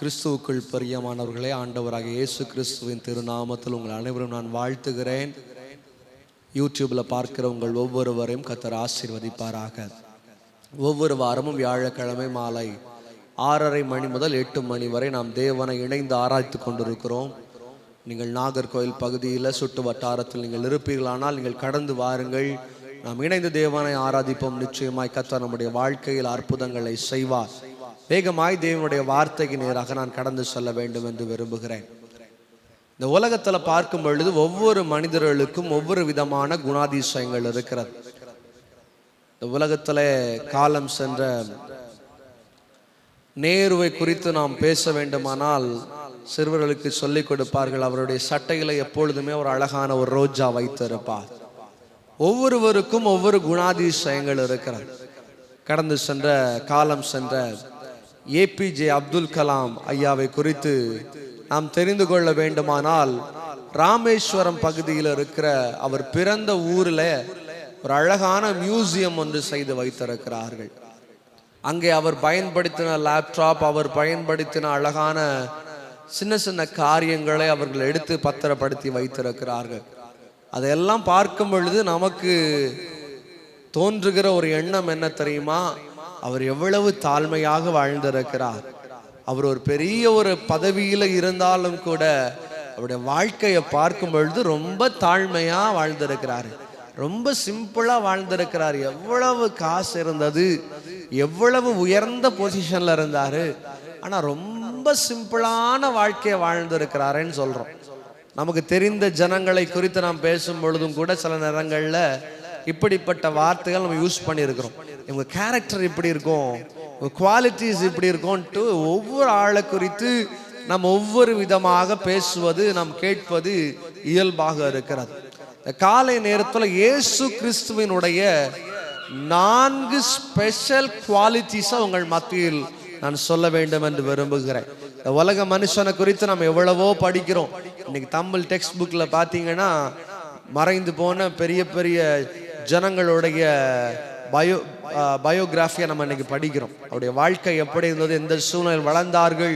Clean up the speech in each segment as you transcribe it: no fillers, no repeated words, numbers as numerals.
கிறிஸ்துவுக்குள் பிரியமானவர்களே, ஆண்டவராக இயேசு கிறிஸ்துவின் திருநாமத்தில் உங்கள் அனைவரும் நான் வாழ்த்துகிறேன். யூடியூப்ல பார்க்கிற உங்கள் ஒவ்வொருவரையும் கர்த்தர் ஆசீர்வதிப்பாராக. ஒவ்வொரு வாரமும் வியாழக்கிழமை மாலை 6:30 மணி முதல் 8 மணி வரை நாம் தேவனை இணைந்து ஆராய்த்து கொண்டிருக்கிறோம். நீங்கள் நாகர்கோவில் பகுதியில் சுற்று வட்டாரத்தில் நீங்கள் இருப்பீர்களானால் நீங்கள் கடந்து வாருங்கள். நாம் இணைந்து தேவனை ஆராதிப்போம். நிச்சயமாய் கர்த்தர் நம்முடைய வாழ்க்கையில் அற்புதங்களை செய்வார். வேகமாய் தேவனுடைய வார்த்தைக்கு நேராக நான் கடந்து செல்ல வேண்டும் என்று விரும்புகிறேன். இந்த உலகத்தில் பார்க்கும் பொழுது ஒவ்வொரு மனிதர்களுக்கும் ஒவ்வொரு விதமான குணாதிசயங்கள் இருக்கிறது. இந்த உலகத்தில் காலம் சென்ற நேருவை குறித்து நாம் பேச வேண்டுமானால் சிறுவர்களுக்கு சொல்லிக் கொடுப்பார்கள். அவருடைய சட்டையில எப்பொழுதுமே ஒரு அழகான ஒரு ரோஜா வைத்திருப்பார். ஒவ்வொருவருக்கும் ஒவ்வொரு குணாதிசயங்கள் இருக்கிறது. கடந்து சென்ற காலம் சென்ற ஏபிஜே அப்துல் கலாம் ஐயாவை குறித்து நாம் தெரிந்து கொள்ள வேண்டுமானால் ராமேஸ்வரம் பகுதியில் இருக்கிற அவர் பிறந்த ஊரில் ஒரு அழகான மியூசியம் ஒன்று செய்து வைத்திருக்கிறார்கள். அங்கே அவர் பயன்படுத்தின லேப்டாப், அவர் பயன்படுத்தின அழகான சின்ன சின்ன காரியங்களை அவர்கள் எடுத்து பத்திரப்படுத்தி வைத்திருக்கிறார்கள். அதையெல்லாம் பார்க்கும் பொழுது நமக்கு தோன்றுகிற ஒரு எண்ணம் என்ன தெரியுமா? அவர் எவ்வளவு தாழ்மையாக வாழ்ந்திருக்கிறார். அவர் ஒரு பெரிய ஒரு பதவியில இருந்தாலும் கூட அவருடைய வாழ்க்கையை பார்க்கும் பொழுது ரொம்ப தாழ்மையா வாழ்ந்திருக்கிறாரு. ரொம்ப சிம்பிளா வாழ்ந்திருக்கிறார். எவ்வளவு காசு இருந்தது, எவ்வளவு உயர்ந்த பொசிஷன்ல இருந்தாரு, ஆனா ரொம்ப சிம்பிளான வாழ்க்கையை வாழ்ந்திருக்கிறாருன்னு சொல்றோம். நமக்கு தெரிந்த ஜனங்களை குறித்து நாம் பேசும் பொழுதும் கூட சில நேரங்கள்ல இப்படிப்பட்ட வார்த்தைகள் நம்ம யூஸ் பண்ணியிருக்கிறோம். இவங்க கேரக்டர் இப்படி இருக்கும், குவாலிட்டிஸ் இப்படி இருக்கும்ட்டு ஒவ்வொரு ஆளை குறித்து நாம் ஒவ்வொரு விதமாக பேசுவது, நாம் கேட்பது இயல்பாக இருக்கிறது. காலை நேரத்தில் இயேசு கிறிஸ்துவினுடைய 4 ஸ்பெஷல் குவாலிட்டிஸை உங்கள் மத்தியில் நான் சொல்ல வேண்டும் என்று விரும்புகிறேன். இந்த உலக மனுஷனை குறித்து நம்ம எவ்வளவோ படிக்கிறோம். இன்னைக்கு தமிழ் டெக்ஸ்ட் புக்ல பார்த்தீங்கன்னா மறைந்து போன பெரிய பெரிய ஜனங்களுடைய பயோகிராஃபியை நம்ம இன்னைக்கு படிக்கிறோம். அவருடைய வாழ்க்கை எப்படி இருந்தது, எந்த சூழ்நிலையில் வளர்ந்தார்கள்,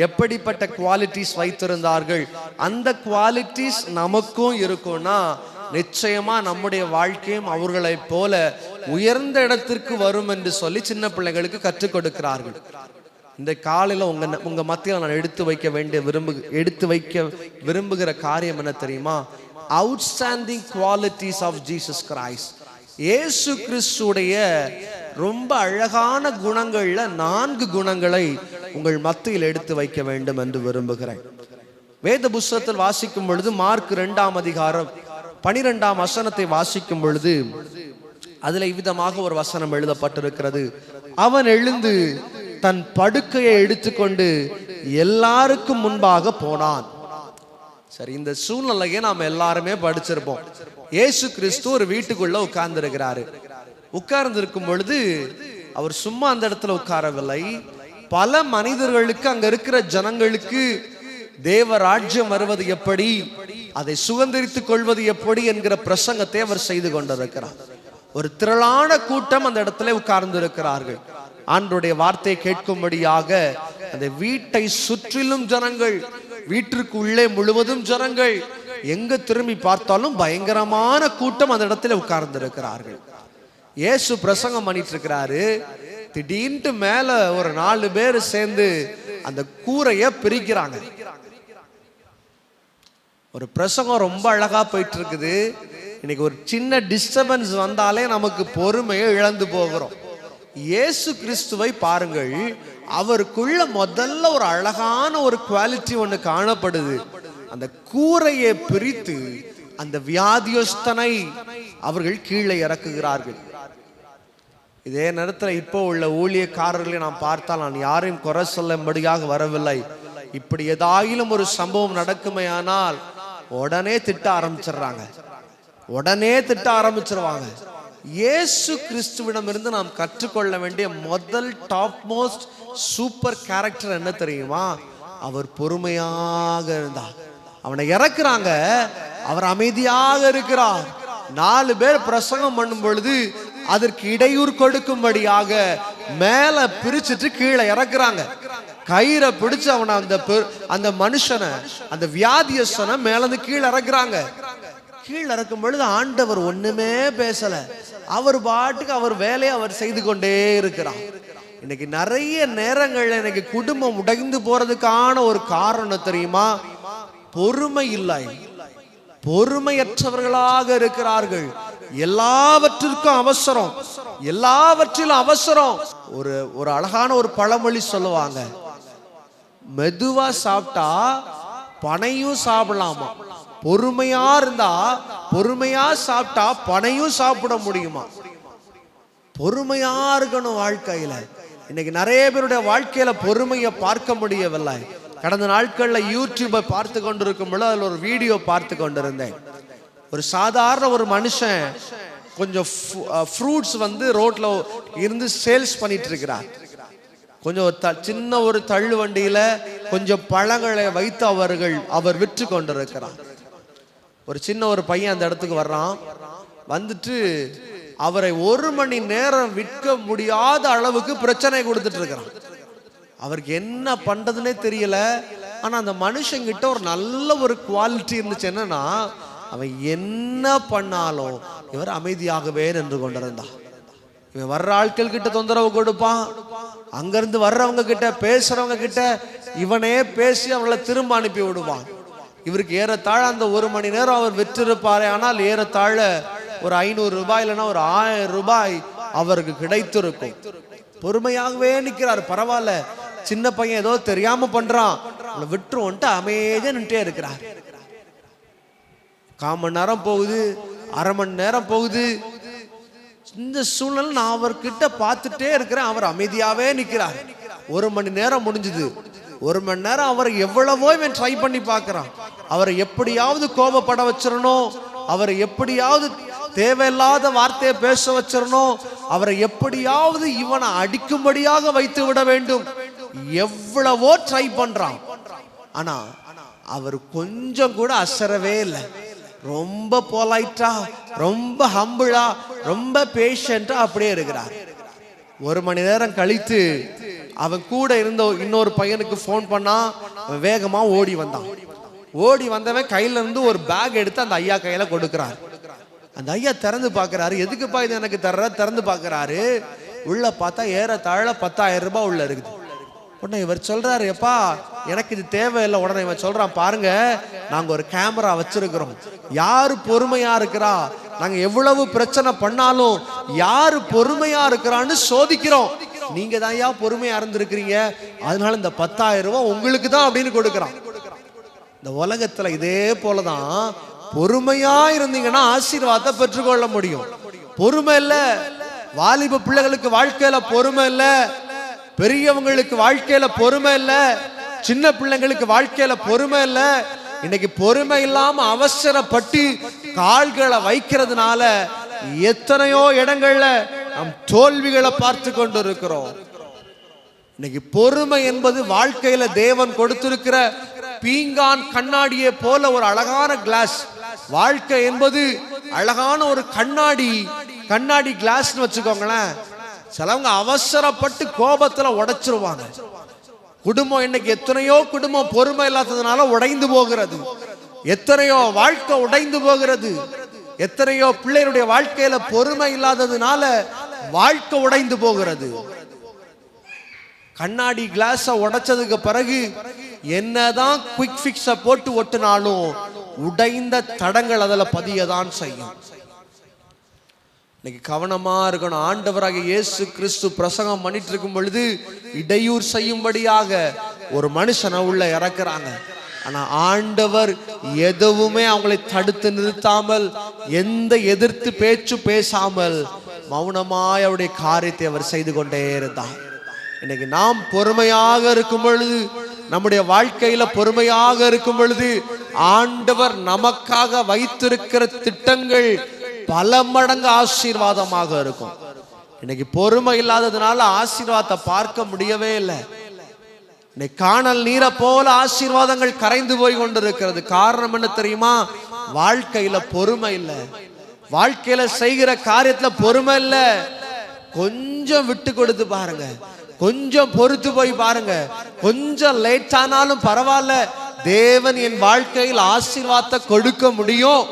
எப்படிப்பட்ட குவாலிட்டிஸ் வைத்திருந்தார்கள். அந்த குவாலிட்டிஸ் நமக்கும் இருக்கும்னா நிச்சயமா நம்முடைய வாழ்க்கையும் அவர்களை போல உயர்ந்த இடத்திற்கு வரும் என்று சொல்லி சின்ன பிள்ளைகளுக்கு கற்றுக் கொடுக்கிறார்கள். இந்த காலையில உங்க மத்தியில் நான் எடுத்து வைக்க விரும்புகிற காரியம் என்ன தெரியுமா? Outstanding qualities of Jesus Christ. இயேசு கிறிஸ்துடைய ரொம்ப அழகான குணங்கள்ல 4 குணங்களை உங்கள் மத்தியில் எடுத்து வைக்க வேண்டும் என்று விரும்புகிறேன். வேத புஸ்தகத்தில் வாசிக்கும் பொழுது மார்க் 2ஆம் அதிகாரம் 12ஆம் வசனத்தை வாசிக்கும் பொழுது அதுல இவ்விதமாக ஒரு வசனம் எழுதப்பட்டிருக்கிறது. அவன் எழுந்து தன் படுக்கையை எடுத்துக்கொண்டு எல்லாருக்கும் முன்பாக போனான். சரி, இந்த சூழ்நிலையை நாம் எல்லாருமே படிச்சிருப்போம். இயேசு கிறிஸ்து ஒரு வீட்டுக்குள்ள உட்கார்ந்து இருக்கிறாரு. உட்கார்ந்து இருக்கும் பொழுது அவர் சும்மா அந்த இடத்துல உட்காரவில்லை. பல மனிதர்களுக்கு, அங்க இருக்கிற ஜனங்களுக்கு தேவ ராஜ்யம் வருவது எப்படி, அதை சுதந்திரித்துக் கொள்வது எப்படி என்கிற பிரசங்கத்தை அவர் செய்து கொண்டிருக்கிறார். ஒரு திரளான கூட்டம் அந்த இடத்துல உட்கார்ந்து இருக்கிறார்கள். ஆண்டவருடைய வார்த்தையை கேட்கும்படியாக அந்த வீட்டை சுற்றிலும் ஜனங்கள், வீட்டிற்கு உள்ளே முழுவதும் ஜனங்கள், எங்க திரும்பி பார்த்தாலும் பயங்கரமான கூட்டம் அந்த இடத்துல உட்கார்ந்து இருக்கிறார்கள். இயேசு பிரசங்கம் பண்ணிட்டு இருக்கிறாரு. திடீர்னு மேல ஒரு 4 பேர் சேர்ந்து அந்த கூரைய பிரிக்கிறாங்க. ஒரு பிரசங்கம் ரொம்ப அழகா போயிட்டு இருக்குது. இன்னைக்கு ஒரு சின்ன டிஸ்டர்பன்ஸ் வந்தாலே நமக்கு பொறுமையை இழந்து போகிறோம். இயேசு கிறிஸ்துவை பாருங்கள், அவருக்குள்ள முதல்ல ஒரு அழகான ஒரு குவாலிட்டி ஒன்று காணப்படுது. அந்த கூரையை பிரித்து அந்த வியாதியஸ்தனை அவர்கள் கீழே இறக்குகிறார்கள். இதே நேரத்தில் இப்போ உள்ள ஊழியக்காரர்களை நாம் பார்த்தால், நான் யாரையும் குறை சொல்லும்படியாக வரவில்லை, இப்படி ஏதாயிலும் ஒரு சம்பவம் நடக்குமே ஆனால் உடனே திட்ட ஆரம்பிச்சிருவாங்க. இயேசு கிறிஸ்துவிடம் இருந்து நாம் கற்றுக்கொள்ள வேண்டிய முதல் டாப் மோஸ்ட் சூப்பர் கேரக்டர் என்ன தெரியுமா? அவர் பொறுமையாக இருந்தார். அவனை இறக்குறாங்க, அவர் அமைதியாக இருக்கிறார். 4 பேர் பிரசங்கம் பண்ணும் பொழுது அதற்கு இடையூறு கொடுக்கும்படியாக மேல பிரிச்சுட்டு கீழே இறக்குறாங்க. கயிறை பிடிச்சு அவனை அந்த மனுஷனை, அந்த வியாதியஸ்தனை மேலிருந்து கீழே இறக்குறாங்க. கீழே இறக்கும் பொழுது ஆண்டவர் ஒண்ணுமே பேசல. அவர் பாட்டுக்கு அவர் வேலையை அவர் செய்து கொண்டே இருக்கிறார். இன்னைக்கு நிறைய நேரங்கள்ல இன்னைக்கு குடும்பம் உடைந்து போறதுக்கான ஒரு காரணம் தெரியுமா? பொறுமை இல்லை, பொறுமையற்றவர்களாக இருக்கிறார்கள். எல்லாவற்றிற்கும் அவசரம், எல்லாவற்றிலும் அவசரம். ஒரு அழகான ஒரு பழமொழி சொல்லுவாங்க, மெதுவா சாப்பிட்டா பனையும் சாப்பிடலாமா, பொறுமையா இருந்தா பொறுமையா சாப்பிட்டா பனையும் சாப்பிட முடியுமா? பொறுமையா இருக்கணும் வாழ்க்கையில. இன்னைக்கு நிறைய பேருடைய வாழ்க்கையில பொறுமையை பார்க்க முடியவில்லை. கடந்த நாட்கள்ல யூடியூபை பார்த்து கொண்டிருக்கும் பொழுது அதில் ஒரு வீடியோ பார்த்து கொண்டிருந்தேன். ஒரு சாதாரண ஒரு மனுஷன் கொஞ்சம் ஃப்ரூட்ஸ் ரோட்ல இருந்து சேல்ஸ் பண்ணிட்டு இருக்கிறார். கொஞ்சம் சின்ன ஒரு தள்ளு வண்டியில கொஞ்சம் பழங்களை வைத்து அவர் விற்று கொண்டிருக்கிறார். ஒரு சின்ன ஒரு பையன் அந்த இடத்துக்கு வர்றான். வந்துட்டு அவரை 1 மணி நேரம் விற்க முடியாத அளவுக்கு பிரச்சனை கொடுத்துட்டு இருக்கிறான். அவருக்கு என்ன பண்றதுன்னே தெரியல. ஆனா அந்த மனுஷங்கிட்ட ஒரு நல்ல ஒரு குவாலிட்டி இருந்துச்சு. என்னன்னா, அவன் என்ன பண்ணாலும் இவர் அமைதியாகவே நின்று கொண்டிருந்தான். இவன் வர்ற ஆட்கள் கிட்ட தொந்தரவு கொடுப்பான், அங்கிருந்து வர்றவங்க கிட்ட பேசுறவங்க கிட்ட இவனே பேசி அவளை திரும்ப அனுப்பி விடுவான். இவருக்கு ஏறத்தாழ அந்த 1 மணி நேரம் அவர் விற்றிருப்பாரே, ஆனால் ஏறத்தாழ ஒரு 500 ரூபாய் இல்லைன்னா ஒரு 1000 ரூபாய் அவருக்கு கிடைத்திருக்கும். பொறுமையாகவே நிற்கிறார். பரவாயில்ல, சின்ன பையன் ஏதோ தெரியாம பண்றான், விட்டுருவோன்ட்டு அமைதியா நின்றுட்டே இருக்கிறார். 1/4 மணி நேரம் போகுது, 1/2 மணி நேரம் போகுது. இந்த சூழ்நிலை நான் அவர்கிட்ட பார்த்துட்டே இருக்கிறேன். அவர் அமைதியாவே நிற்கிறார். 1 மணி நேரம் முடிஞ்சுது. 1 மணி நேரம் அவரை எவ்வளவோ இவன் ட்ரை பண்ணி பார்க்கிறான். அவரை எப்படியாவது கோபப்பட வச்சிடணும், அவரை எப்படியாவது தேவையில்லாத வார்த்தையை பேச வச்சிடணும், அவரை எப்படியாவது இவனை அடிக்கும்படியாக வைத்து விட வேண்டும். எவ்வளவோ ட்ரை பண்றான். ஆனா அவர் கொஞ்சம் கூட அசரவே இல்லை. ரொம்ப பொலைட்டா, ரொம்ப ஹம்பிளா, ரொம்ப பேஷண்டா அப்படியே இருக்கிறார். 1 மணி நேரம் கழித்து அவன் கூட இருந்த இன்னொரு பையனுக்கு போன் பண்ணா. வேகமா ஓடி வந்தான். ஓடி வந்தவன் கையில இருந்து ஒரு பேக் எடுத்து அந்த ஐயா கையில கொடுக்கிறார். அந்த ஐயா திறந்து பார்க்கிறாரு. எதுக்குப்பா இது எனக்கு திறந்து பார்க்கிறாரு. உள்ள பார்த்தா ஏறத்தாழ 10,000 ரூபாய் உள்ள இருக்குது. உடனே இவர் சொல்றாரு, எப்பா எனக்கு இது தேவையில்லை. உடனே இவன் சொல்றான், பாருங்க நாங்க ஒரு கேமரா வச்சிருக்கிறோம், யாரு பொறுமையா இருக்கிறா, நாங்க எவ்வளவு பிரச்சனை பண்ணாலும் யாரு பொறுமையா இருக்கிறான்னு சோதிக்கிறோம். நீங்க தான் ஐயா பொறுமையா இருந்திருக்கிறீங்க, அதனால இந்த 10,000 ரூபாய் உங்களுக்கு தான் அப்படின்னு கொடுக்குறான். இந்த உலகத்துல இதே போலதான் பொறுமையா இருந்தீங்கன்னா ஆசீர்வாதத்தை பெற்றுக்கொள்ள முடியும். பொறுமை இல்ல, வாலிப பிள்ளைகளுக்கு வாழ்க்கையில பொறுமை இல்ல, பெரியவங்களுக்கு வாழ்க்கையில பொறுமை இல்ல, சின்ன பிள்ளைங்களுக்கு வாழ்க்கையில பொறுமை இல்ல. இன்னைக்கு பொறுமை இல்லாம அவசரப்பட்டு கால்களை வைக்கிறதுனால எத்தனையோ இடங்கள்ல நாம் தோல்விகளை பார்த்து கொண்டு இருக்கிறோம். இன்னைக்கு பொறுமை என்பது வாழ்க்கையில தேவன் கொடுத்திருக்கிற பீங்கான் கண்ணாடியை போல ஒரு அழகான கிளாஸ். வாழ்க்கை என்பது அழகான ஒரு கண்ணாடி கிளாஸ்னு வச்சுக்கோங்களேன். சிலவங்க அவசரப்பட்டு கோபத்துல உடைச்சிருவாங்க. குடும்பம் இன்னைக்கு எத்தனையோ குடும்பம் பொறுமை இல்லாததுனால உடைந்து போகிறது. எத்தனையோ வாழ்க்கை உடைந்து போகிறது. எத்தனையோ பிள்ளைகளுடைய வாழ்க்கையில பொறுமை இல்லாததுனால வாழ்க்கை உடைந்து போகிறது. கண்ணாடி கிளாஸ உடைச்சதுக்கு பிறகு என்னதான் குயிக் பிக்ஸ போட்டு ஒட்டினாலும் உடைந்த தடங்கள் அதில் பதியதான் செய்யும். இன்னைக்கு கவனமா இருக்கணும். ஆண்டவராக இயேசு கிறிஸ்து பிரசங்கம் பண்ணிட்டு இருக்கும் பொழுது இடையூறு செய்யும்படியாக ஒரு மனுஷனை உள்ள இறக்குறாங்க. ஆனா ஆண்டவர் எதுவுமே அவங்களை தடுத்து நிறுத்தாமல், எந்த எதிர்த்து பேச்சு பேசாமல் மௌனமாய் அவருடைய காரியத்தை அவர் செய்து கொண்டே இருந்தார். இன்னைக்கு நாம் பொறுமையாக இருக்கும் பொழுது, நம்முடைய வாழ்க்கையில பொறுமையாக இருக்கும் பொழுது, ஆண்டவர் நமக்காக வைத்திருக்கிற திட்டங்கள் பல மடங்கு ஆசீர்வாதமாக இருக்கும். இன்னைக்கு பொறுமை இல்லாததுனால ஆசீர்வாதத்தை பார்க்க முடியவே இல்லை. இன்னைக்கு காணல் நீரை போல ஆசீர்வாதங்கள் கரைந்து போய் கொண்டிருக்கிறது. காரணம் என்ன தெரியுமா? வாழ்க்கையில பொறுமை இல்லை, வாழ்க்கையில செய்கிற காரியத்துல பொறுமை இல்லை. கொஞ்சம் விட்டு கொடுத்து பாருங்க, கொஞ்சம் பொறுத்து போய் பாருங்க. கொஞ்சம் லேட் ஆனாலும் பரவாயில்ல, தேவன் என் வாழ்க்கையில் ஆசீர்வாதத்தை கொடுக்க முடியும்.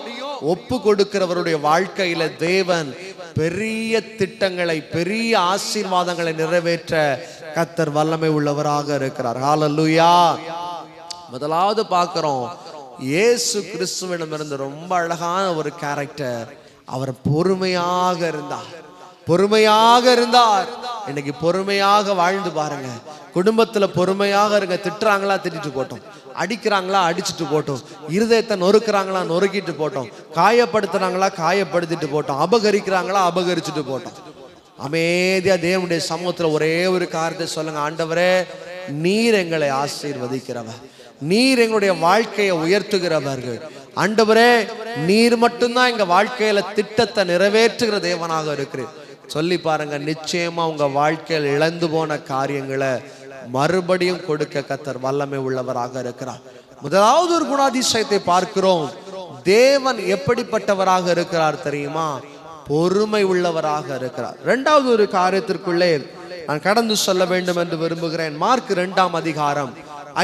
ஒப்பு கொடுக்கிறவருடைய வாழ்க்கையில தேவன் பெரிய திட்டங்களை, பெரிய ஆசீர்வாதங்களை நிறைவேற்ற கர்த்தர் வல்லமை உள்ளவராக இருக்கிறார். ஹல்லேலூயா. முதலாவது பார்க்கிறோம், இயேசு கிறிஸ்துவிடமிருந்து ரொம்ப அழகான ஒரு கேரக்டர். அவர் பொறுமையாக இருந்தார். பொறுமையாக இருந்தார். இன்னைக்கு பொறுமையாக வாழ்ந்து பாருங்க. குடும்பத்துல பொறுமையாக இருங்க. திட்டுறாங்களா, திட்டிட்டு போட்டோம். அடிக்கிறாங்களா, அடிச்சுட்டு போட்டோம். இருதயத்தை நொறுக்குறாங்களா, நொறுக்கிட்டு போட்டோம். காயப்படுத்துறாங்களா, காயப்படுத்திட்டு போட்டோம். அபகரிக்கிறாங்களா, அபகரிச்சுட்டு போட்டோம். அமைதியா தேவனுடைய சமூகத்துல ஒரே ஒரு காரியத்தை சொல்லுங்க. ஆண்டவரே, நீர் எங்களை ஆசீர்வதிக்கிறவர், நீர் எங்களுடைய வாழ்க்கையை உயர்த்துகிறவர்கள். ஆண்டவரே, நீர் மட்டும்தான் எங்க வாழ்க்கையில திட்டத்தை நிறைவேற்றுகிற தேவனாக இருக்கிறீர். சொல்லி பாருங்க. நிச்சயமா உங்க வாழ்க்கையில் இழந்து போன காரியங்களை மறுபடியும் கொடுக்க கர்த்தர் வல்லமை உள்ளவராக இருக்கிறார். முதலாவது ஒரு குணாதிசயத்தை பார்க்கிறோம். தேவன் எப்படிப்பட்டவராக இருக்கிறார் தெரியுமா? பொறுமை உள்ளவராக இருக்கிறார். இரண்டாவது ஒரு காரியத்திற்குள்ளே நான் கடந்து சொல்ல வேண்டும் என்று விரும்புகிறேன். மார்க் 2ஆம் அதிகாரம்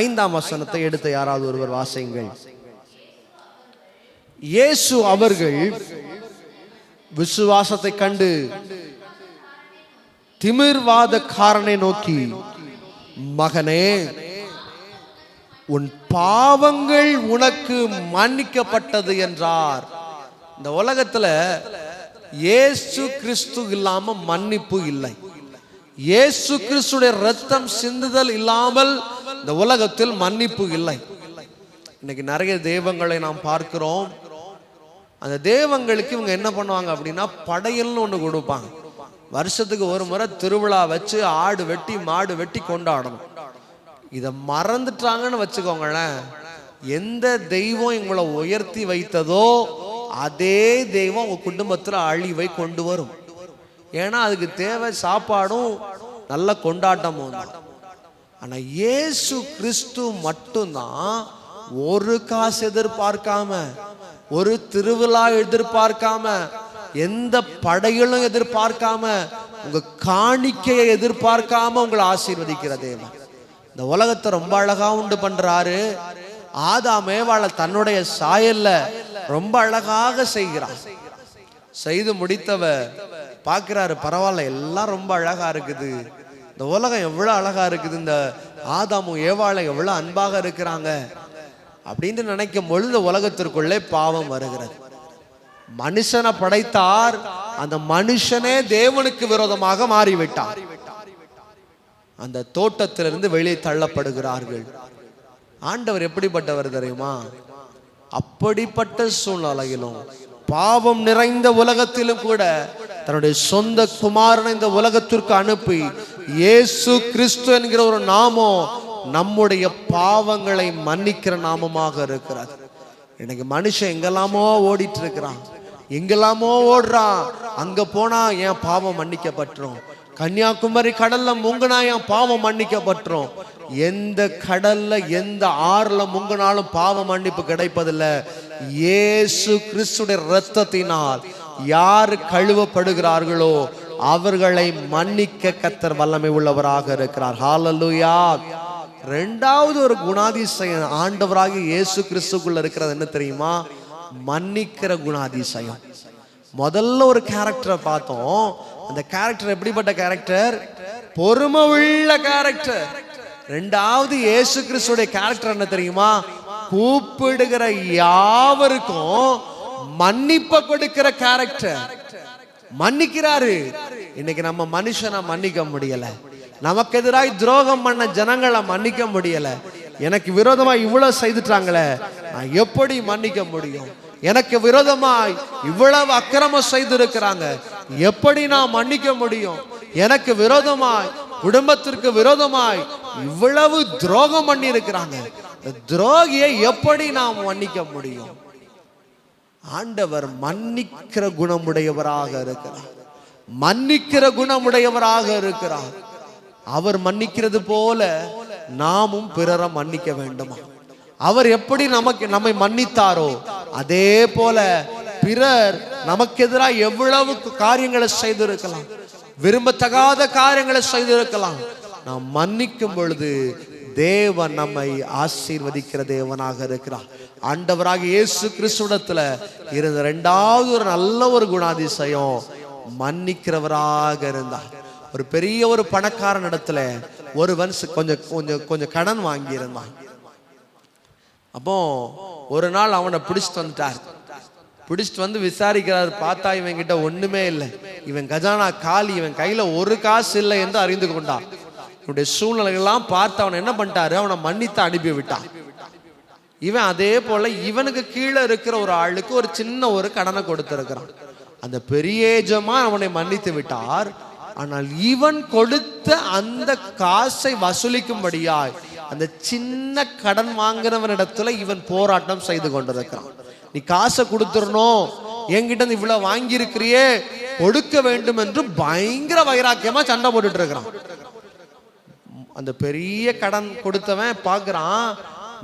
5ஆம் வசனத்தை எடுத்து யாராவது ஒருவர் வாசியுங்கள். இயேசு அவர்கள் விசுவாசத்தை கண்டு திமிர்வாதக்காரனை நோக்கி, மகனே, உன் பாவங்கள் உனக்கு மன்னிக்கப்பட்டது என்றார். இந்த உலகத்துல இயேசு கிறிஸ்து இல்லாம மன்னிப்பு இல்லை. இயேசு கிறிஸ்துடைய ரத்தம் சிந்துதல் இல்லாமல் இந்த உலகத்தில் மன்னிப்பு இல்லை. இன்னைக்கு நிறைய தெய்வங்களை நாம் பார்க்கிறோம். அந்த தெய்வங்களுக்கு இவங்க என்ன பண்ணுவாங்க அப்படின்னா, படையல்னு ஒன்று கொடுப்பாங்க. வருஷத்துக்கு ஒரு முறை திருவிழா வச்சு ஆடு வெட்டி மாடு வெட்டி கொண்டாடணும். இதை மறந்துட்டாங்கன்னு வச்சுக்கோங்களேன், எந்த தெய்வம் இவங்களை உயர்த்தி வைத்ததோ அதே தெய்வம் உங்க குடும்பத்துல அழிவை கொண்டு வரும். ஏன்னா அதுக்கு தேவை சாப்பாடும் நல்ல கொண்டாட்டமும் தான். ஆனா இயேசு கிறிஸ்து மட்டும்தான் ஒரு காசு எதிர்பார்க்காம, ஒரு திருவிழா எதிர்பார்க்காம, எந்த படைகளும் எதிர்பார்க்காம, உங்க காணிக்கையை எதிர்பார்க்காம உங்களை ஆசீர்வதிக்கிற தேவன். இந்த உலகத்தை ரொம்ப அழகா உண்டு பண்றாரு. ஆதாம் ஏவாளை தன்னுடைய சாயல்ல ரொம்ப அழகாக செய்கிறார். செய்து முடித்தவ பார்க்கிறாரு, பரவாயில்ல, எல்லாம் ரொம்ப அழகா இருக்குது, இந்த உலகம் எவ்வளவு அழகா இருக்குது, இந்த ஆதாமும் ஏவாளை எவ்வளவு அன்பாக இருக்கிறாங்க அப்படின்னு நினைக்கும் பொழுது உலகத்திற்குள்ளே பாவம் வருகிறது. மனுஷனை படைத்தார், அந்த மனுஷனே தேவனுக்கு விரோதமாக மாறிவிட்டார். அந்த தோட்டத்திலிருந்து வெளியே தள்ளப்படுகிறார்கள். ஆண்டவர் எப்படிப்பட்டவர் தெரியுமா? அப்படிப்பட்ட சூழ்நிலையிலும், பாவம் நிறைந்த உலகத்திலும் கூட தன்னுடைய சொந்த குமாரனை இந்த உலகத்திற்கு அனுப்பி, இயேசு கிறிஸ்து என்கிற ஒரு நாமம் நம்முடைய பாவங்களை மன்னிக்கிற நாமமாக இருக்கிறது. இன்னைக்கு மனுஷன் எங்கெல்லாமோ ஓடிட்டு இருக்கிறான், எங்கெல்லாமோ ஓடுறான். அங்க போனா என் பாவம் மன்னிக்கப்பட்டுரும், கன்னியாகுமரி கடல்ல முங்குனா என் பாவம் மன்னிக்கப்பட்டுரும். எந்த கடல்ல எந்த ஆறுல முங்குனாலும் பாவ மன்னிப்பு கிடைப்பதில்லை. இயேசு கிறிஸ்துடைய இரத்தத்தினால் யார் கழுவப்படுகிறார்களோ அவர்களை மன்னிக்க கர்த்தர் வல்லமை உள்ளவராக இருக்கிறார். ஹல்லேலூயா. இரண்டாவது ஒரு குணாதிசயம் ஆண்டவராகிய இயேசு கிறிஸ்துக்குள்ள இருக்கிறது என்ன தெரியுமா? மன்னிக்கிற குணாதிசயம். முதல்ல ஒரு கேரக்டரை பார்த்தோம். அந்த கேரக்டர் எப்படிப்பட்ட கேரக்டர்? பொறுமை உள்ள கேரக்டர். இரண்டாவது இயேசு கிறிஸ்துடைய கேரக்டர் என்ன தெரியுமா? கூப்பிடுகிற யாவருக்கும் மன்னிப்பை கொடுக்கிற கேரக்டர். மன்னிக்கிறாரு. இன்னைக்கு நம்ம மனுஷனை மன்னிக்க முடியல, நமக்கு எதிராக துரோகம் பண்ண ஜனங்களை மன்னிக்க முடியல. எனக்கு விரோதமா இவ்வளவு செய்துட்டாங்களே, நான் எப்படி மன்னிக்க முடியும்? எனக்கு விரோதமாய் இவ்வளவு அக்கிரமம் செய்திருக்கிறாங்க, எப்படி நான் மன்னிக்க முடியும்? எனக்கு விரோதமாய், குடும்பத்திற்கு விரோதமாய் இவ்வளவு துரோகம் பண்ணி இருக்கிறாங்க, துரோகியை எப்படி நாம் மன்னிக்க முடியும்? ஆண்டவர் மன்னிக்கிற குணமுடையவராக இருக்கிறார். மன்னிக்கிற குணமுடையவராக இருக்கிறார். அவர் மன்னிக்கிறது போல நாமும் பிறரை மன்னிக்க வேண்டுமா? அவர் எப்படி நம்மை மன்னித்தாரோ அதே போல பிறர் நமக்கு எதிராக எவ்வளவு காரியங்களை செய்திருக்கலாம், விரும்பத்தகாத காரியங்களை செய்திருக்கலாம், நாம் மன்னிக்கும் பொழுது தேவன் நம்மை ஆசீர்வதிக்கிற தேவனாக இருக்கிறார். ஆண்டவராக இயேசு கிறிஸ்துவிடத்துல இருந்த இரண்டாவது ஒரு நல்ல ஒரு குணாதிசயம் மன்னிக்கிறவராக இருந்தார். ஒரு பெரிய ஒரு பணக்காரன் இடத்துல ஒருவன் கொஞ்சம் கடன் வாங்கி இருந்தான். அப்போ ஒரு நாள் அவனை பிடிச்சிட்டு வந்துட்டார். பிடிச்சிட்டு வந்து விசாரிக்கிறார். பார்த்தா இவன் கிட்ட ஒண்ணுமே இல்லை, இவன் கஜானா காலி, இவன் கையில ஒரு காசு இல்லை என்று அறிந்து கொண்டான். இவனுடைய சூழ்நிலைகள்லாம் பார்த்து அவனை என்ன பண்ணிட்டாரு, அவனை மன்னித்து அனுப்பி விட்டான். இவன் அதே போல இவனுக்கு கீழே இருக்கிற ஒரு ஆளுக்கு ஒரு சின்ன ஒரு கடனை கொடுத்திருக்கிறான். அந்த பெரிய எஜமான் அவனை மன்னித்து விட்டார். ஆனால் இவன் கொடுத்த அந்த காசை வசூலிக்கும்படியாய் அந்த சின்ன கடன் வாங்கினவனிடத்துல இவன் போராட்டம் செய்து கொண்டிருக்கிறான். நீ காசை கொடுத்துடணும், என்கிட்ட இவ்வளவு வாங்கி இருக்கிறியே, கொடுக்க வேண்டும் என்று பயங்கர வைராக்கியமா சண்டை போட்டுட்டு இருக்கிறான். அந்த பெரிய கடன் கொடுத்தவன் பார்க்கிறான்,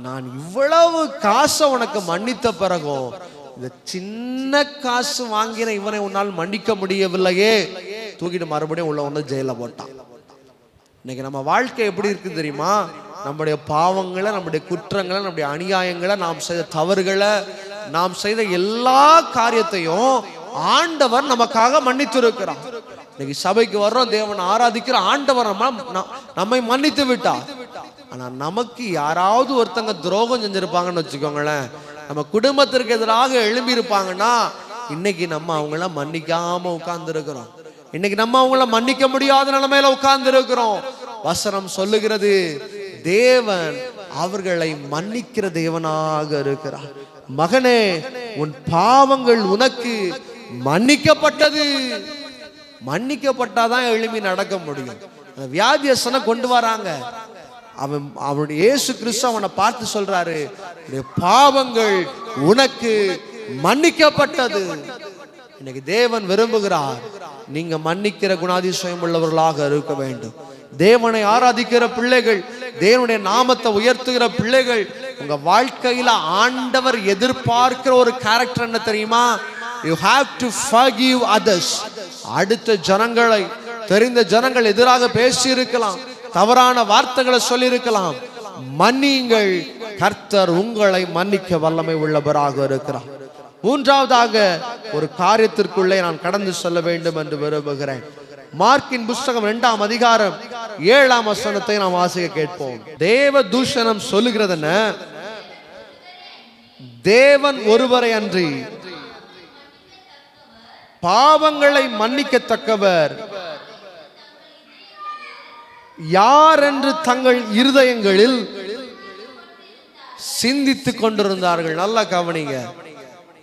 நான் இவ்வளவு காசை உனக்கு மன்னித்த பிறகும் இந்த சின்ன காசு வாங்கின இவனை உன்னால் மன்னிக்க முடியவில்லையே, தூக்கிட்டு மறுபடியும் உள்ள வந்து ஜெயில போட்டான். இன்னைக்கு நம்ம வாழ்க்கை எப்படி இருக்கு தெரியுமா? நம்முடைய பாவங்களை, நம்முடைய குற்றங்களை, நம்முடைய அநியாயங்களை, நாம் செய்த தவறுகளை, நாம் செய்த எல்லா காரியத்தையும் ஆண்டவர் நமக்காக மன்னித்து இருக்கிறார். இன்னைக்கு சபைக்கு வர்றோம், தேவனை ஆராதிக்கிற ஆண்டவர் நம்மை மன்னித்து விட்டார். ஆனா நமக்கு யாராவது ஒருத்தங்க துரோகம் செஞ்சிருப்பாங்கன்னு வச்சுக்கோங்களேன், நம்ம குடும்பத்திற்கு எதிராக எழும்பி இருப்பாங்கன்னா இன்னைக்கு நம்ம அவங்கள மன்னிக்காம உட்கார்ந்து இருக்கிறோம். இன்னைக்கு நம்ம அவங்கள மன்னிக்க முடியாத நிலைமையில உட்கார்ந்து இருக்கிறோம். வசனம் சொல்லுகிறது, தேவன் அவர்களை மன்னிக்கிற தேவனாக இருக்கிறார். மகனே, உன் பாவங்கள் உனக்கு மன்னிக்கப்பட்டது. மன்னிக்கப்பட்டாதான் எழுப்பி நடக்க முடியும். வியாதியஸ்தனை கொண்டு வராங்க. அவனுடைய இயேசு கிறிஸ்து அவனை பார்த்து சொல்றாரு, பாவங்கள் உனக்கு மன்னிக்கப்பட்டது. இன்னைக்கு தேவன் விரும்புகிறார் நீங்க மன்னிக்கிற குணாதிசயம் உள்ளவர்களாக இருக்க வேண்டும். தேவனை ஆராதிக்கிற பிள்ளைகள், தேவனுடைய நாமத்தை உயர்த்துகிற பிள்ளைகள், உங்க வாழ்க்கையில ஆண்டவர் எதிர்பார்க்கிற ஒரு கேரக்டர் என்ன தெரியுமா? You have to forgive others. அடுத்த ஜனங்களை, தெரிந்த ஜனங்கள் எதிராக பேசி இருக்கலாம், தவறான வார்த்தைகளை சொல்லி இருக்கலாம், மன்னியுங்கள், கர்த்தர் உங்களை மன்னிக்க வல்லமை உள்ளவராக இருக்கிறார். மூன்றாவதாக ஒரு காரியத்திற்குள்ளே நான் கடந்து செல்ல வேண்டும் என்று விரும்புகிறேன். மார்க்கின் புஸ்தகம் 2ஆம் அதிகாரம் 7ஆம் வசனத்தை நாம் வாசிக்க கேட்போம். தேவ தூஷணம் சொல்லுகிறது என்ன? தேவன் ஒருவரை அன்றி பாவங்களை மன்னிக்கத்தக்கவர் யார் என்று தங்கள் இருதயங்களில் சிந்தித்துக் கொண்டிருந்தார்கள். நல்லா கவனிங்க.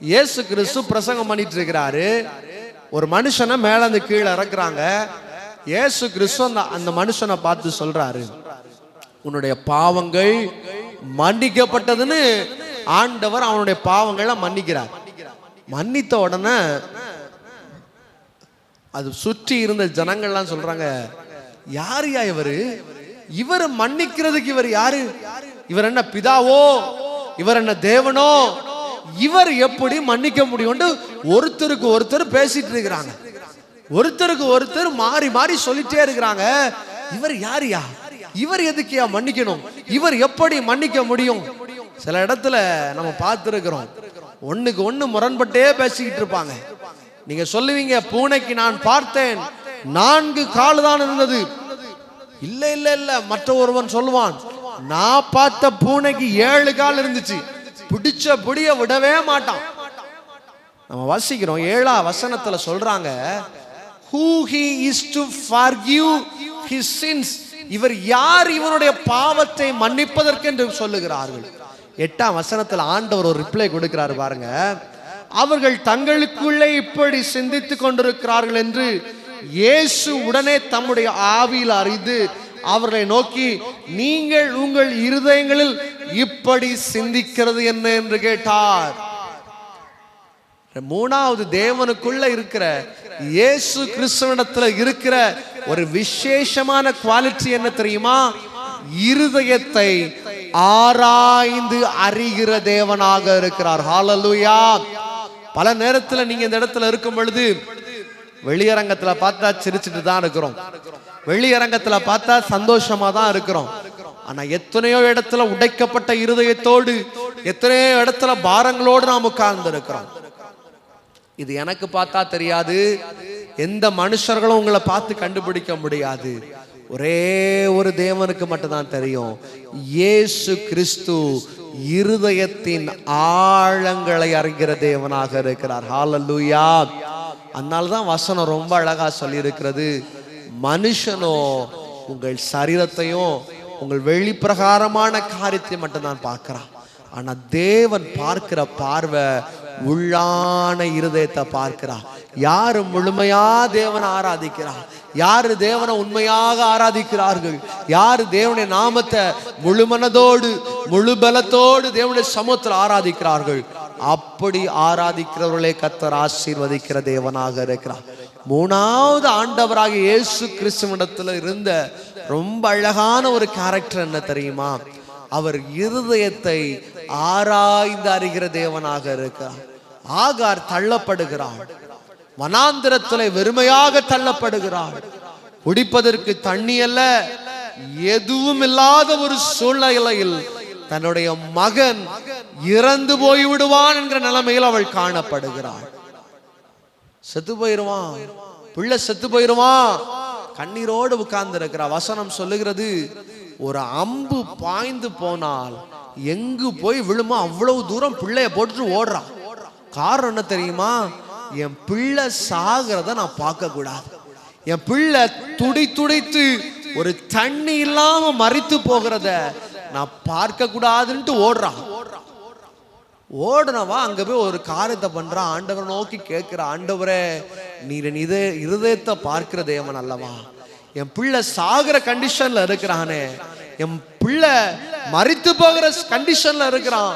இயேசு கிறிஸ்து பிரசங்கம் பண்ணிட்டு இருக்கிறாரு. ஒரு மனுஷனை மேல அந்த கீழே இறக்குறாங்க. இயேசு கிறிஸ்து அந்த மனுஷனை பார்த்து சொல்றாரு, உன்னுடைய பாவங்கள் மன்னிக்கப்பட்டதுன்னு ஆண்டவர் அவனுடைய பாவங்களை மன்னிக்கிறார். மன்னித்த உடனே அது சுற்றி இருந்த ஜனங்கள்லாம் சொல்றாங்க, யாரையா இவரு? இவர் மன்னிக்கிறதுக்கு இவர் யாரு? இவர் என்ன பிதாவோ? இவர் என்ன தேவனோ? இவர் எப்படி மன்னிக்க முடியும்? ஒருத்தருக்கு ஒருத்தர் பேசிட்டு இருக்கிறாங்க. ஒருத்தருக்கு ஒருத்தர் மாறி மாறி சொல்லிட்டே இருக்கிறாங்க, இவர் யாரியா? இவர் எதுக்கியா மன்னிக்கணும்? இவர் எப்படி மன்னிக்க முடியும்? சில இடத்துல நம்ம பார்த்திருக்கிறோம், ஒண்ணுக்கு ஒண்ணு முரண்பட்டே பேசிக்கிட்டு இருப்பாங்க. நீங்க சொல்லுவீங்க, பூனைக்கு நான் பார்த்தேன் 4 கால் தான் இருந்தது. இல்ல இல்ல இல்ல, மற்ற ஒருவன் சொல்லுவான், நான் பார்த்த பூனைக்கு 7 கால் இருந்துச்சு, பிடிச்ச பிடிய விடவே மாட்டான். நம்ம வாசிக்கிறோம் 7ஆம் வசனத்துல சொல்றாங்க, who he is to forgive his sins. இவர் யார் இவனுடைய பாவத்தை மன்னிப்பதற்கு என்று சொல்லுகிறார்கள். 8ஆம் வசனத்துல ஆண்டவர் ஒரு ரிப்ளை கொடுக்கிறாரு பாருங்க. அவர்கள் தங்களுக்குள்ளே இப்படி சிந்தித்துக் கொண்டிருக்கிறார்கள் என்று இயேசு உடனே தம்முடைய ஆவியில் அறிந்து அவர்களை நோக்கி, நீங்கள் உங்கள் இருதயங்களில் இப்படி சிந்திக்கிறது என்ன என்று கேட்டார். மூணாவது, தேவனுக்குள்ள இருக்கிற இயேசு கிறிஸ்துவிடத்துல இருக்கிற ஒரு விசேஷமான குவாலிட்டி என்ன தெரியுமா? இருதயத்தை ஆராய்ந்து அறிகிற தேவனாக இருக்கிறார். ஹல்லேலூயா. பல நேரத்துல நீங்க இந்த இடத்துல இருக்கும் பொழுது வெளியரங்கத்துல பார்த்தா சிரிச்சுட்டு தான் இருக்கிறோம். வெளியரங்கத்துல பார்த்தா சந்தோஷமா தான் இருக்கிறோம். ஆனா எத்தனையோ இடத்துல உடைக்கப்பட்ட இருதயத்தோடு, எத்தனையோ இடத்துல பாரங்களோடு நாம் உட்கார்ந்து இருக்கிறோம். இது எனக்கு பார்த்தா தெரியாது, எந்த மனுஷர்களும் உங்களை பார்த்து கண்டுபிடிக்க முடியாது. ஒரே ஒரு தேவனுக்கு மட்டும்தான் தெரியும். இயேசு கிறிஸ்து இருதயத்தின் ஆழங்களை அறிகிற தேவனாக இருக்கிறார். ஹல்லேலூயா. அதனால்தான் வசனம் ரொம்ப அழகா சொல்லி இருக்கிறது, மனுஷனோ உங்கள் சரீரத்தையும் உங்கள் வெளிப்பிரகாரமான காரியத்தை மட்டும்தான் பார்க்கிறான். ஆனா தேவன் பார்க்கிற பார்வை உள்ளான இருதயத்தை பார்க்கிறார். யாரு முழுமையா தேவனை ஆராதிக்கிறார், யாரு தேவனை உண்மையாக ஆராதிக்கிறார்கள், யாரு தேவனுடைய நாமத்தை முழு மனதோடு முழு பலத்தோடு தேவனுடைய சமூகத்தில் ஆராதிக்கிறார்கள், அப்படி ஆராதிக்கிறவர்களே கர்த்தர் ஆசீர்வதிக்கிற தேவனாக இருக்கிறார். மூணாவது ஆண்டவராக இயேசு கிறிஸ்துவிடத்துல இருந்த ரொம்ப அழகான ஒரு கேரக்டர் என்ன தெரியுமா? அவர் இருதயத்தை ஆராய்ந்து அறிகிற தேவனாக இருக்கிறார். ஆகார் தள்ளப்படுகிறார், வனாந்திரத்திலே வெறுமையாக தள்ளப்படுகிறார். குடிப்பதற்கு தண்ணி அல்ல, எதுவும் இல்லாத ஒரு சூழ்நிலையில் தன்னுடைய மகன் இறந்து போய் விடுவான் என்கிற நிலைமையில் அவள் காணப்படுகிறாள். செத்து போயிருவான், பிள்ளை செத்து போயிருவான், கண்ணீரோடு உட்கார்ந்து இருக்கிற. வசனம் சொல்லுகிறது, ஒரு அம்பு பாய்ந்து போனால் எங்கு போய் விழுமோ அவ்வளவு தூரம் பிள்ளைய போட்டு ஓடுறான். காரணம் என்ன தெரியுமா? என் பிள்ளை சாகிறத நான் பார்க்க கூடாது, என் பிள்ளை துடித்து ஒரு தண்ணி இல்லாம மரித்து போகிறத நான் பார்க்க கூடாதுன்ட்டு ஓடுறான். ஓடுனவா அங்க போய் ஒரு காரியத்தை பண்றான். ஆண்டவரை நோக்கி கேட்கிற, ஆண்டவரே நீர் இருதயத்தை பார்க்கிற தேவன் அல்லவா? என் பிள்ளை சாகிற கண்டிஷன்ல இருக்கிறானே, என் பிள்ளை மரித்து போகிற கண்டிஷன்ல இருக்கிறான்,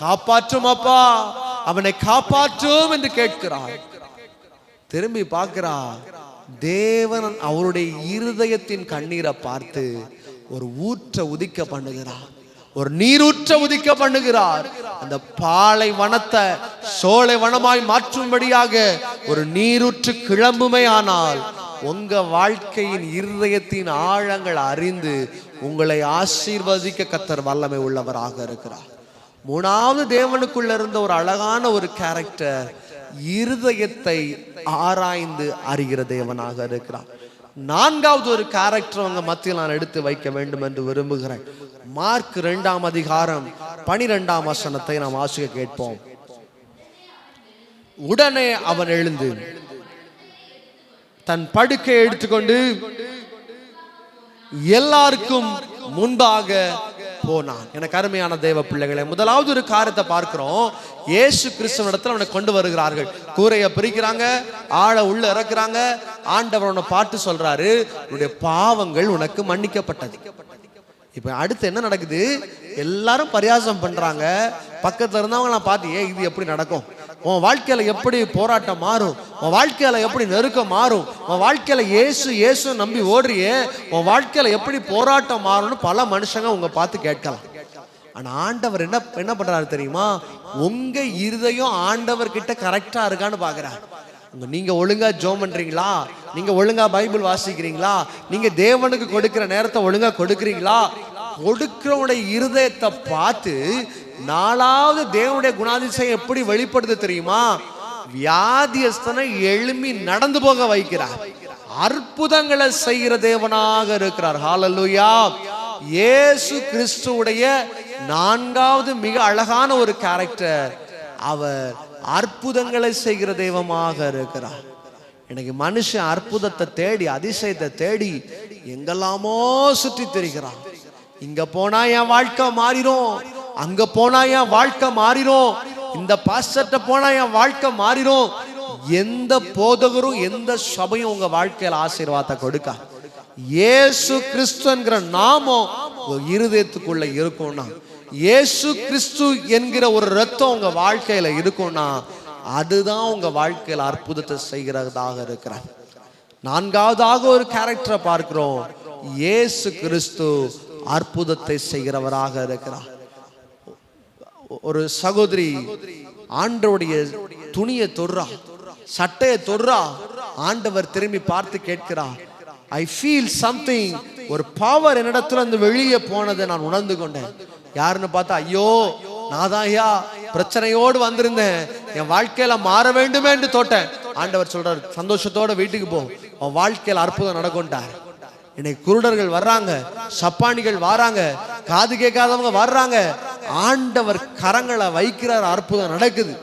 காப்பாற்றும் அப்பா, அவனை காப்பாற்றும் என்று கேட்கிறான். திரும்பி பார்க்கிறா, தேவன் அவருடைய இருதயத்தின் கண்ணீரை பார்த்து ஒரு ஊற்ற உதிக்க பண்ணுகிறார், ஒரு நீரூற்ற உதிக்க பண்ணுகிறார். அந்த பாலை வனத்தை சோலை வனமாய் மாற்றும்படியாக ஒரு நீரூற்று கிளம்புமே. ஆனால் உங்க வாழ்க்கையின் இருதயத்தின் ஆழங்கள் அறிந்து உங்களை ஆசீர்வதிக்க கர்த்தர் வல்லமை உள்ளவராக இருக்கிறார். மூணாவது தேவனுக்குள்ள இருந்த ஒரு அழகான ஒரு கேரக்டர், இருதயத்தை ஆராய்ந்து அறிகிற தேவனாக இருக்கிறார். நான்காவது ஒரு கேரக்டர் உங்க மத்தியில் நான் எடுத்து வைக்க வேண்டும் என்று விரும்புகிறேன். மார்க் 2ஆம் அதிகாரம் 12ஆம் வசனத்தை நாம் வாசிக்க கேட்போம். உடனே அவன் எழுந்து தன் படுக்கையை எடுத்துக்கொண்டு எல்லாருக்கும் முன்பாக போனான். எனக்கு அருமையான தேவ பிள்ளைகளே, முதலாவது ஒரு காரியத்தை பார்க்கிறோம். இயேசு கிறிஸ்துவிடத்தில் அவனை கொண்டு வருகிறார்கள், கூரையை பிரிக்கிறாங்க, ஆளை உள்ள இறக்குறாங்க. ஆண்டவர் அவனை பார்த்து சொல்றாரு, உன்னுடைய பாவங்கள் உனக்கு மன்னிக்கப்பட்டது. இப்ப அடுத்து என்ன நடக்குது? எல்லாரும் பரியாசம் பண்றாங்க. பக்கத்துல இருந்தவங்க பார்த்து, இது எப்படி நடக்கும்? உன் வாழ்க்கையில எப்படி போராட்டம் மாறும்? உன் வாழ்க்கையில எப்படி நெருக்கம் மாறும்? உன் வாழ்க்கையில இயேசு நம்பி ஓடுறியே, உன் வாழ்க்கையில எப்படி போராட்டம் மாறும்னு பல மனுஷங்க உங்க பார்த்து கேட்கலாம். ஆனா ஆண்டவர் என்ன பண்றாரு தெரியுமா? உங்க இருதயம் ஆண்டவர் கிட்ட கரெக்டா இருக்கான்னு பாக்குறாரு. நீங்க ஒழுங்கா ஜெபம் பண்றீங்களா? நீங்க ஒழுங்கா பைபிள் வாசிக்கிறீங்களா? நீங்க தேவனுக்கு கொடுக்கிற நேரத்தை ஒழுங்கா கொடுக்கிறீங்களா? கொடுக்கிறவனுடைய இருதயத்தை பார்த்து நாலாவது தேவனுடைய குணாதிசயம் எப்படி வெளிப்படுது தெரியுமா? வியாதியஸ்தனை எழும்பி நடந்து போக வைக்கிறார், அற்புதங்களை செய்கிற தேவனாக இருக்கிறார். ஹல்லேலூயா. இயேசு கிறிஸ்துவுடைய நான்காவது மிக அழகான ஒரு கேரக்டர், அவர் அற்புதங்களை செய்கிற தெய்வமாக இருக்கிறார். எனக்கு மனுஷன் அற்புதத்தை தேடி அதிசயத்தை தேடி எங்கெல்லாமோ சுற்றி திரிகிறான். இங்க போனா என் வாழ்க்கை மாறிடும், அங்க போனா என் வாழ்க்கை மாறிடும், இந்த பாஸ்டர்ட்ட போனா என் வாழ்க்கை மாறிடும். எந்த போதகரும் எந்த சபையும் உங்க வாழ்க்கையில ஆசீர்வாதத்தை கொடுக்க, இயேசு கிறிஸ்து என்கிற நாமம் இருதயத்துக்குள்ள இருக்கும்னா, இயேசு கிறிஸ்து என்கிற ஒரு ரத்தம் உங்க வாழ்க்கையில இருக்கும்னா, அதுதான் உங்க வாழ்க்கையில அற்புதத்தை செய்கிறதாக இருக்கிறார். நான்காவதாக ஒரு கேரக்டரை பார்க்கிறோம், இயேசு கிறிஸ்து அற்புதத்தை செய்கிறவராக இருக்கிறார். ஒரு சகோதரி ஆண்டவருடைய துணியை தொடுறா, சட்டையை தொடுறா. ஆண்டவர் திரும்பி பார்த்து கேட்கிறார், ஐ ஃபீல் சம்திங், ஒரு பவர் என்னிடத்துல இருந்து வெளியே போனதை நான் உணர்ந்து கொண்டேன். யாருன்னு பார்த்தா, ஐயோ நான் தான் ஐயா பிரச்சனையோடு வந்திருந்தேன், என் வாழ்க்கையில மாற வேண்டுமே என்று தோட்டேன். ஆண்டவர் சொல்றாரு, சந்தோஷத்தோட வீட்டுக்கு போ, உன் வாழ்க்கையில அற்புதம் நடக்கும்ட்டார். இன்னைக்கு குருடர்கள் வர்றாங்க, சப்பானிகள் வர்றாங்க, காது கேட்காதவங்க வர்றாங்க. ஆண்டவர் கரங்களை வைக்கிறார், அற்புதம் நடக்குது.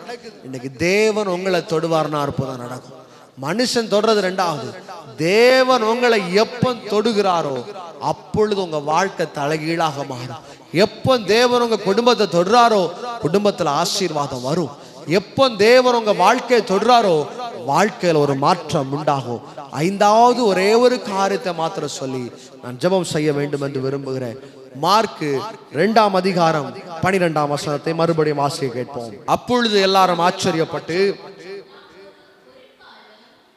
இன்னைக்கு தேவன் உங்களை தொடுவார்னா அற்புதம் நடக்கும். மனுஷன் தொடுறது ரெண்டாவது, தேவன் உங்களை எப்போ தொடுகிறாரோ அப்பொழுது உங்க வாழ்க்கை தலைகீழாக மாறும். எப்போ தேவன் உங்க குடும்பத்தை தொடுறாரோ குடும்பத்துல ஆசீர்வாதம் வரும். எப்போ தேவன் உங்க வாழ்க்கையை தொடுறாரோ வாழ்க்கையில ஒரு மாற்றம் உண்டாகும். ஐந்தாவது ஒரே ஒரு காரியத்தை மாத்திரம் சொல்லி நான் ஜெபம் செய்ய வேண்டும் என்று விரும்புகிறேன். மார்க்கு 2ஆம் அதிகாரம் 12ஆம் வசனத்தை மறுபடியும் வாசிக்க கேட்போம். அப்பொழுது எல்லாரும் ஆச்சரியப்பட்டு,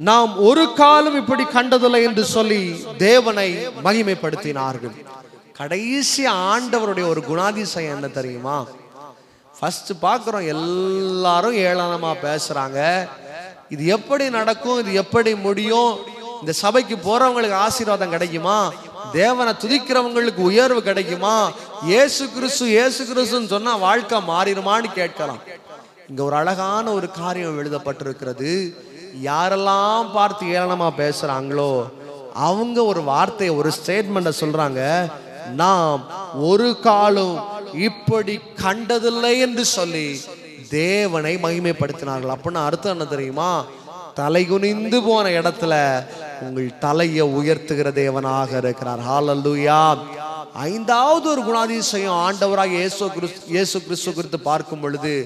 நாம் ஒரு காலம் இப்படி கண்டதில்லை என்று சொல்லி தேவனை மகிமைப்படுத்தினார்கள். கடைசி ஆண்டவருடைய ஒரு குணாதிசயம் என்ன தெரியுமா? ஃபர்ஸ்ட் பார்க்குறோம், எல்லாரும் ஏளனமா பேசுறாங்க. இது எப்படி நடக்கும், இது எப்படி முடியும், இந்த சபைக்கு போறவங்களுக்கு ஆசீர்வாதம் கிடைக்குமா, தேவனை துதிக்கிறவங்களுக்கு உயர்வு கிடைக்குமா, இயேசு கிறிஸ்துன்னு சொன்னா வாழ்க்கை மாறிடுமான்னு கேட்கலாம். இங்க ஒரு அழகான ஒரு காரியம் எழுதப்பட்டிருக்கிறது. யாரெல்லாம் பார்த்து ஏளனமா பேசுறாங்களோ அவங்க ஒரு வார்த்தையை, ஒரு ஸ்டேட்மெண்ட்டை சொல்றாங்க, நாம் ஒரு காலம் இப்படி கண்டதில்லை என்று சொல்லி தேவனை மகிமைப்படுத்தினார்கள். அப்படின்னா அர்த்தம் என்ன தெரியுமா? தலை குனிந்து போன இடத்துல உங்கள் தலையை உயர்த்துகிற தேவனாக இருக்கிறார். ஹல்லேலூயா. ஐந்தாவது ஒரு குணாதிசயம் ஆண்டவராக இயேசு கிறிஸ்து குறித்து பார்க்கும் பொழுது,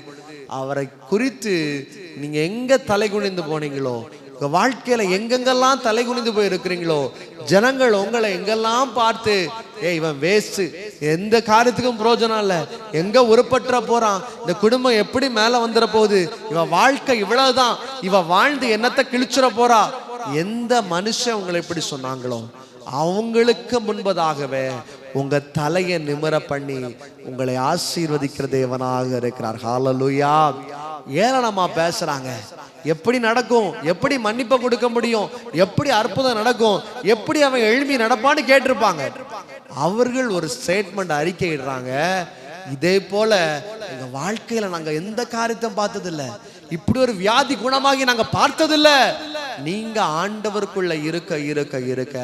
அவரை குறித்து நீங்க எங்க தலை குனிந்து போனீங்களோ, உங்க வாழ்க்கையில எங்கெங்கெல்லாம் தலை குனிந்து போய் இருக்கிறீங்களோ, ஜனங்கள் உங்களை எங்கெல்லாம் பார்த்து, இவன் வேஸ்ட், எந்த காரியத்துக்கும் பிரயோஜனம் இல்லை, எங்க உருப்பற்ற போறான், இந்த குடும்பம் எப்படி மேல வந்துட போகுது, இவன் வாழ்க்கை இவ்வளவுதான், இவன் வாழ்ந்து என்னத்தை கிழிச்சிட போறா, எந்த மனுஷன் உங்களை எப்படி சொன்னாங்களோ அவங்களுக்கு முன்பதாகவே உங்க தலையை நிமிர பண்ணி உங்களை ஆசீர்வதிக்கிற தேவனாக இருக்கிறார். ஹல்லேலூயா. ஏளனமா பேசுறாங்க, எப்படி நடக்கும், எப்படி மன்னிப்பு கொடுக்க முடியும், எப்படி அற்புதம் நடக்கும், எப்படி அவன் எழுப்பி நடப்பான்னு கேட்டிருப்பாங்க. அவர்கள் ஒரு ஸ்டேட்மெண்ட் அறிக்கையிடுறாங்க, இதே போல எங்க வாழ்க்கையில நாங்க எந்த காரியத்தை பார்த்ததில்லை, இப்படி ஒரு வியாதி குணமாகி நாங்க பார்த்ததில்லை. நீங்க ஆண்டவருக்குள்ள இருக்க இருக்க இருக்க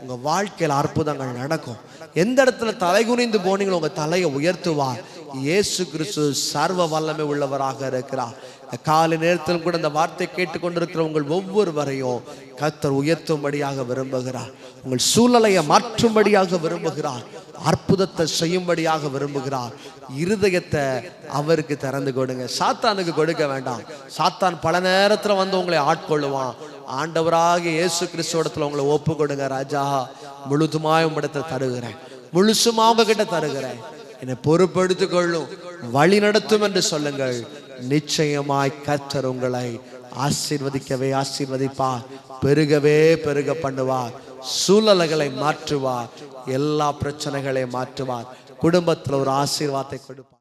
உங்க வாழ்க்கையில அற்புதங்கள் நடக்கும். எந்த இடத்துல தலை குனிந்து போனீங்களோ உங்க தலையை உயர்த்துவார். இயேசு கிறிஸ்து சர்வ வல்லமை உள்ளவராக இருக்கிறார். காலை நேரத்திலும் கூட இந்த வார்த்தை கேட்டுக்கொண்டிருக்கிற உங்கள் ஒவ்வொருவரையும் கர்த்தர் உயர்த்தும்படியாக விரும்புகிறார். உங்கள் சூழ்நிலையை மாற்றும்படியாக விரும்புகிறார். அற்புதத்தை செய்யும்படியாக விரும்புகிறார். இருதயத்தை அவருக்கு திறந்து கொடுங்க. சாத்தானுக்கு கொடுக்க வேண்டாம். சாத்தான் பல நேரத்துல வந்து உங்களை ஆட்கொள்ளுவான். ஆண்டவராக இயேசு கிறிஸ்துவிடத்துல உங்களை ஒப்பு கொடுங்க. ராஜா, முழுதுமாய் உம்மிடத்தை தருகிறேன், முழுசுமா உங்க கிட்ட தருகிறேன், என்னை பொறுப்படுத்திக் கொள்ளும், வழி நடத்தும் என்று சொல்லுங்கள். நிச்சயமாய் கர்த்தர் உங்களை ஆசீர்வதிக்கவே ஆசீர்வதிப்பார், பெருகவே பெருக பண்ணுவார், சூழ்நிலைகளை மாற்றுவார், எல்லா பிரச்சனைகளையும் மாற்றுவார், குடும்பத்தில் ஒரு ஆசீர்வாதத்தை கொடுப்பார்.